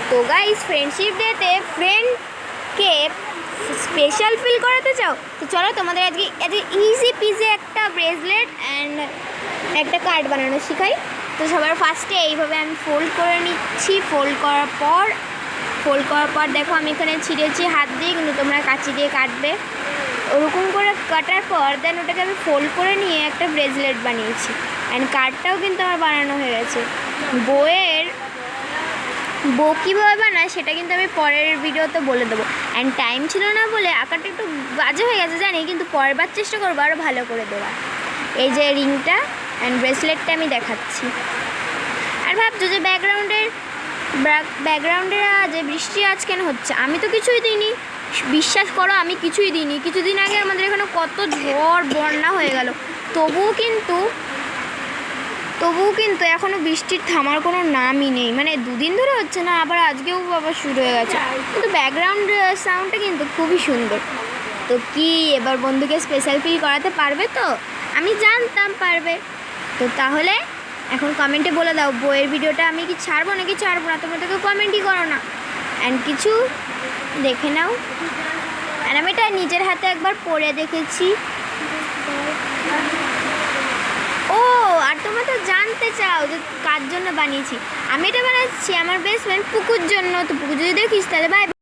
তো guys, friendship ডেতে ফ্রেন্ডকে স্পেশাল ফিল করাতে চাও তো চলো তোমাদের আজকে ইজি পিজি একটা ব্রেসলেট অ্যান্ড একটা কার্ড বানানো শেখাই। তো সবার ফার্স্টে এইভাবে আমি ফোল্ড করে নিচ্ছি। ফোল্ড করার পর দেখো আমি এখানে ছিঁড়েছি হাত দিয়ে, কিন্তু তোমরা কাঁচি দিয়ে কাটবে। ওরকম করে কাটার পর দেন ওটাকে আমি ফোল্ড করে নিয়ে একটা ব্রেসলেট বানিয়েছি। অ্যান্ড কার্ডটাও কিন্তু আমার বানানো হয়ে গেছে। বউ কীভাবে বানায় সেটা কিন্তু আমি পরের ভিডিওতে বলে দেবো। অ্যান্ড টাইম ছিল না বলে আঁকাটা একটু বাজে হয়ে গেছে জানি, কিন্তু পরের বার চেষ্টা করবো আরও ভালো করে দেওয়ার। এই যে রিংটা অ্যান্ড ব্রেসলেটটা আমি দেখাচ্ছি। আর ভাবছো যে ব্যাকগ্রাউন্ডে যে বৃষ্টি আজ কেন হচ্ছে, আমি তো কিছুই দিইনি। বিশ্বাস করো আমি কিছুই দিইনি। কিছুদিন আগে আমাদের এখানে কত ঝড় বন্যা হয়ে গেল, তবুও কিন্তু এখনও বৃষ্টির থামার কোনো নামই নেই। মানে দুদিন ধরে হচ্ছে না, আবার আজকেও আবার শুরু হয়ে গেছে। কিন্তু ব্যাকগ্রাউন্ড সাউন্ডটা কিন্তু খুবই সুন্দর। তো কি এবার বন্ধুকে স্পেশাল ফিল করাতে পারবে? তো আমি জানতাম পারবে। তো তাহলে এখন কমেন্টে বলে দাও বইয়ের ভিডিওটা আমি কি ছাড়বো নাকি ছাড়বো না। তোমরা তো কেউ কমেন্টই করো না। অ্যান্ড কিছু দেখে নাও। অ্যান্ড আমি এটা নিজের হাতে একবার পরে দেখেছি। ও আর তোমরা তো জানতে চাও যে কার জন্য বানিয়েছি। আমি এটা বানাচ্ছি আমার বেস্ট ফ্রেন্ড পুকুর জন্য। তো পুকুর যদি দেখিস তাহলে বাই।